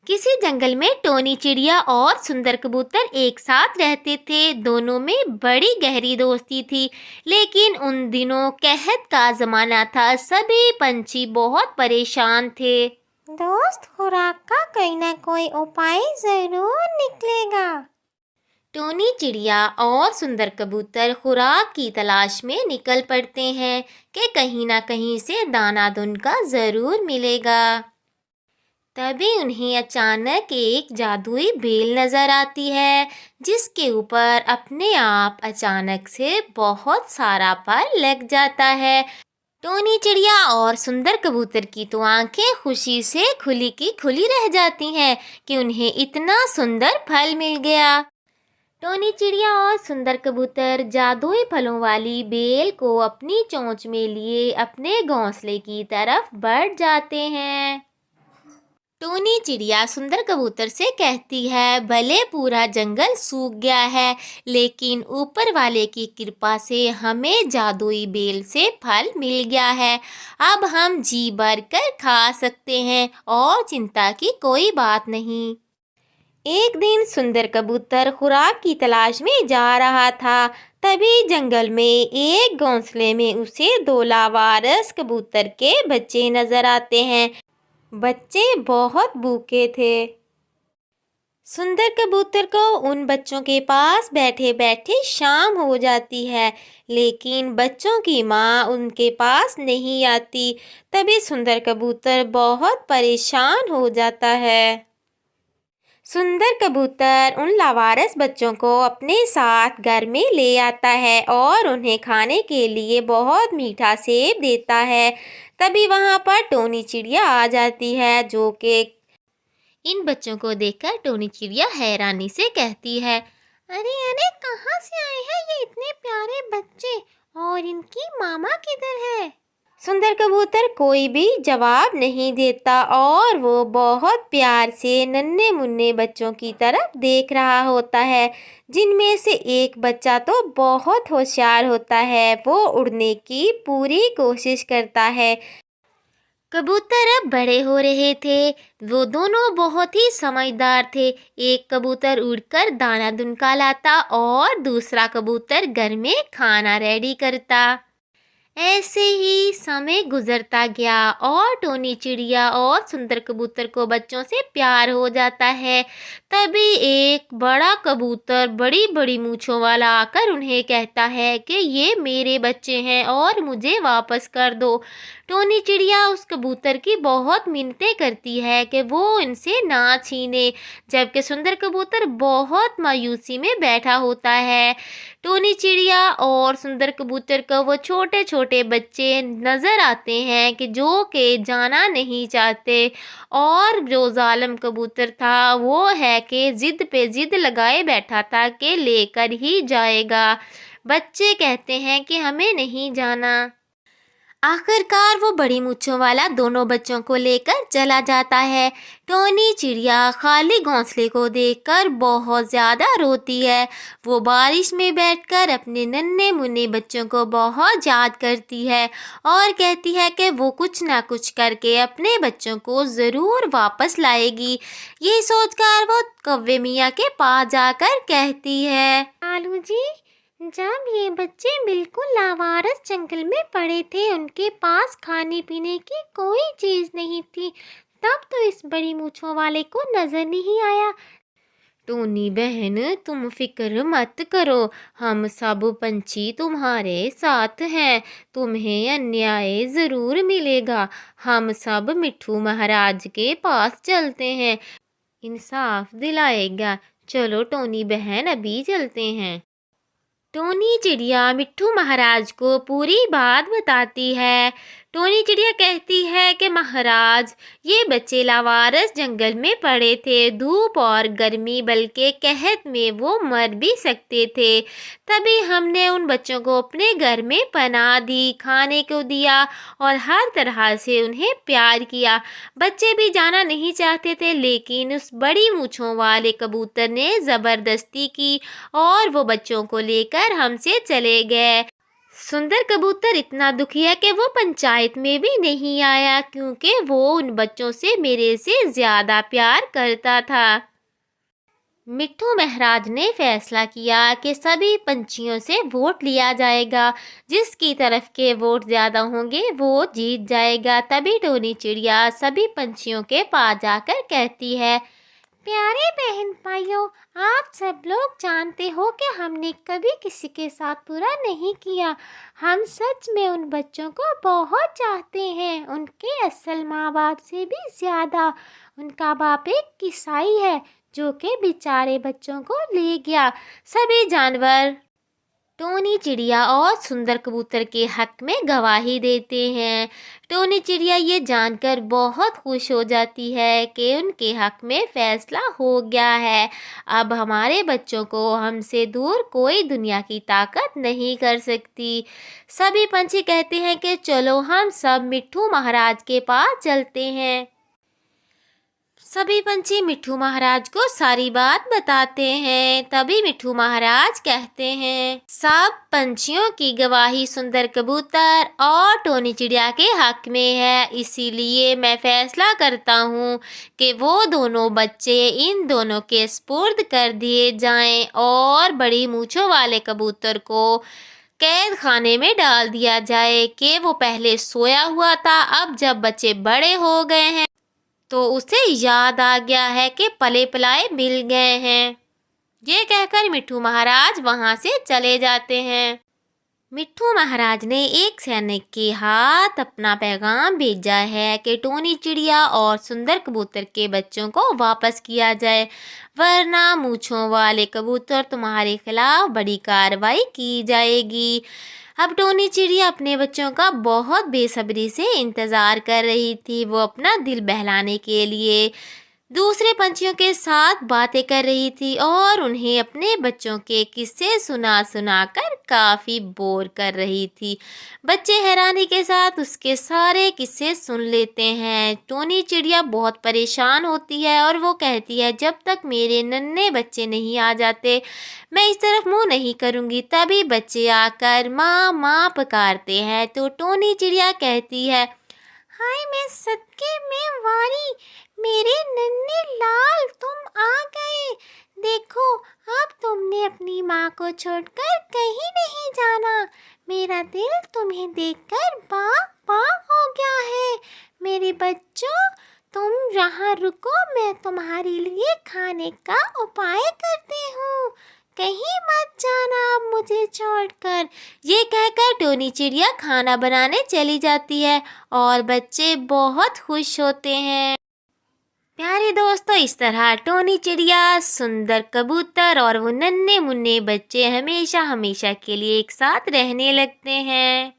किसी जंगल में टोनी चिड़िया और सुंदर कबूतर एक साथ रहते थे। दोनों में बड़ी गहरी दोस्ती थी। लेकिन उन दिनों कहत का जमाना था, सभी पंछी बहुत परेशान थे। दोस्त खुराक का कोई ना कोई उपाय जरूर निकलेगा। टोनी चिड़िया और सुंदर कबूतर खुराक की तलाश में निकल पड़ते हैं कि कहीं ना कहीं से दाना उनका जरूर मिलेगा। तभी उन्हें अचानक एक जादुई बेल नजर आती है, जिसके ऊपर अपने आप अचानक से बहुत सारा फल लग जाता है। टोनी चिड़िया और सुंदर कबूतर की तो आंखें खुशी से खुली की खुली रह जाती हैं कि उन्हें इतना सुंदर फल मिल गया। टोनी चिड़िया और सुंदर कबूतर जादुई फलों वाली बेल को अपनी चोंच में लिए अपने घोंसले की तरफ बढ़ जाते हैं। टोनी चिड़िया सुंदर कबूतर से कहती है, भले पूरा जंगल सूख गया है, लेकिन ऊपर वाले की कृपा से हमें जादुई बेल से फल मिल गया है। अब हम जी भर कर खा सकते हैं और चिंता की कोई बात नहीं। एक दिन सुंदर कबूतर खुराक की तलाश में जा रहा था। तभी जंगल में एक घोंसले में उसे दो लावारिस कबूतर के बच्चे नजर आते हैं। बच्चे बहुत भूखे थे। सुंदर कबूतर को उन बच्चों के पास बैठे बैठे शाम हो जाती है, लेकिन बच्चों की माँ उनके पास नहीं आती। तभी सुंदर कबूतर बहुत परेशान हो जाता है। सुंदर कबूतर उन लावारिस बच्चों को अपने साथ घर में ले आता है और उन्हें खाने के लिए बहुत मीठा सेब देता है। तभी वहां पर टोनी चिड़िया आ जाती है, जो कि इन बच्चों को देखकर टोनी चिड़िया हैरानी से कहती है, अरे अरे, कहाँ से आए हैं ये इतने प्यारे बच्चे, और इनकी मामा किधर है? सुंदर कबूतर कोई भी जवाब नहीं देता और वो बहुत प्यार से नन्हे मुन्ने बच्चों की तरफ देख रहा होता है, जिनमें से एक बच्चा तो बहुत होशियार होता है। वो उड़ने की पूरी कोशिश करता है। कबूतर अब बड़े हो रहे थे। वो दोनों बहुत ही समझदार थे। एक कबूतर उड़कर दाना दुनका लाता और दूसरा कबूतर घर में खाना रेडी करता। ऐसे ही समय गुजरता गया और टोनी चिड़िया और सुंदर कबूतर को बच्चों से प्यार हो जाता है। तभी एक बड़ा कबूतर बड़ी बड़ी मूंछों वाला आकर उन्हें कहता है कि ये मेरे बच्चे हैं और मुझे वापस कर दो। टोनी चिड़िया उस कबूतर की बहुत मिन्नतें करती है कि वो इनसे ना छीने, जबकि सुंदर कबूतर बहुत मायूसी में बैठा होता है। टोनी चिड़िया और सुंदर कबूतर को वो छोटे छोटे बच्चे नजर आते हैं कि जो के जाना नहीं चाहते, और जो जालिम कबूतर था वो है कि जिद पे जिद लगाए बैठा था कि लेकर ही जाएगा। बच्चे कहते हैं कि हमें नहीं जाना। आखिरकार वो बड़ी मूंछों वाला दोनों बच्चों को लेकर चला जाता है। टोनी चिड़िया खाली घोंसले को देखकर बहुत ज़्यादा रोती है। वो बारिश में बैठकर अपने नन्हे मुन्ने बच्चों को बहुत याद करती है और कहती है कि वो कुछ ना कुछ करके अपने बच्चों को ज़रूर वापस लाएगी। ये सोचकर वो कौवे मियाँ के पास जाकर कहती है, आलू जी, जब ये बच्चे बिल्कुल लावारिस जंगल में पड़े थे, उनके पास खाने पीने की कोई चीज नहीं थी, तब तो इस बड़ी मूंछों वाले को नजर नहीं आया। टोनी बहन, तुम फिक्र मत करो, हम सब पंछी तुम्हारे साथ हैं। तुम्हें अन्याय ज़रूर मिलेगा। हम सब मिट्ठू महाराज के पास चलते हैं, इंसाफ दिलाएगा। चलो टोनी बहन, अभी चलते हैं। टोनी चिड़िया मिट्ठू महाराज को पूरी बात बताती है। टोनी चिड़िया कहती है कि महाराज, ये बच्चे लावारिस जंगल में पड़े थे। धूप और गर्मी बल्कि कहत में वो मर भी सकते थे। तभी हमने उन बच्चों को अपने घर में पनाह दी, खाने को दिया और हर तरह से उन्हें प्यार किया। बच्चे भी जाना नहीं चाहते थे, लेकिन उस बड़ी मूंछों वाले कबूतर ने ज़बरदस्ती की और वो बच्चों को लेकर हमसे चले गए। सुंदर कबूतर इतना दुखी है कि वो पंचायत में भी नहीं आया, क्योंकि वो उन बच्चों से मेरे से ज़्यादा प्यार करता था। मिट्ठू महाराज ने फैसला किया कि सभी पंछियों से वोट लिया जाएगा। जिसकी तरफ के वोट ज़्यादा होंगे वो जीत जाएगा। तभी टोनी चिड़िया सभी पंछियों के पास जाकर कहती है, प्यारे बहन भाइयों, आप सब लोग जानते हो कि हमने कभी किसी के साथ बुरा नहीं किया। हम सच में उन बच्चों को बहुत चाहते हैं, उनके असल माँ बाप से भी ज़्यादा। उनका बाप एक ईसाई है जो कि बेचारे बच्चों को ले गया। सभी जानवर टोनी चिड़िया और सुंदर कबूतर के हक में गवाही देते हैं। टोनी चिड़िया ये जानकर बहुत खुश हो जाती है कि उनके हक में फैसला हो गया है। अब हमारे बच्चों को हमसे दूर कोई दुनिया की ताकत नहीं कर सकती। सभी पंछी कहते हैं कि चलो हम सब मिट्ठू महाराज के पास चलते हैं। सभी पंछी मिट्ठू महाराज को सारी बात बताते हैं। तभी मिट्ठू महाराज कहते हैं, सब पंछियों की गवाही सुंदर कबूतर और टोनी चिड़िया के हक में है, इसीलिए मैं फैसला करता हूँ कि वो दोनों बच्चे इन दोनों के सुपुर्द कर दिए जाएं और बड़ी मूंछों वाले कबूतर को कैद खाने में डाल दिया जाए कि वो पहले सोया हुआ था, अब जब बच्चे बड़े हो गए हैं तो उसे याद आ गया है कि पले पलाए मिल गए हैं। ये कहकर मिट्ठू महाराज वहां से चले जाते हैं। मिट्ठू महाराज ने एक सैनिक के हाथ अपना पैगाम भेजा है कि टोनी चिड़िया और सुंदर कबूतर के बच्चों को वापस किया जाए, वरना मूंछों वाले कबूतर तुम्हारे खिलाफ बड़ी कार्रवाई की जाएगी। अब टोनी चिड़िया अपने बच्चों का बहुत बेसब्री से इंतज़ार कर रही थी। वो अपना दिल बहलाने के लिए दूसरे पंछियों के साथ बातें कर रही थी और उन्हें अपने बच्चों के किस्से सुना सुना कर काफ़ी बोर कर रही थी। बच्चे हैरानी के साथ उसके सारे किस्से सुन लेते हैं। टोनी चिड़िया बहुत परेशान होती है और वो कहती है, जब तक मेरे नन्हे बच्चे नहीं आ जाते मैं इस तरफ मुंह नहीं करूँगी। तभी बच्चे आकर माँ माँ पुकारते हैं तो टोनी चिड़िया कहती है, हाय मैं सदके में वारी, मेरे नन्हे लाल तुम आ गए। देखो अब तुमने अपनी माँ को छोड़कर कहीं नहीं जाना। मेरा दिल तुम्हें देखकर बाग बाग हो गया है। मेरे बच्चों तुम यहाँ रुको, मैं तुम्हारे लिए खाने का उपाय करती हूँ। कहीं मत जाना अब मुझे छोड़कर। ये कहकर टोनी चिड़िया खाना बनाने चली जाती है और बच्चे बहुत खुश होते हैं। प्यारे दोस्तों, इस तरह टोनी चिड़िया, सुंदर कबूतर और वो नन्हे मुन्ने बच्चे हमेशा हमेशा के लिए एक साथ रहने लगते हैं।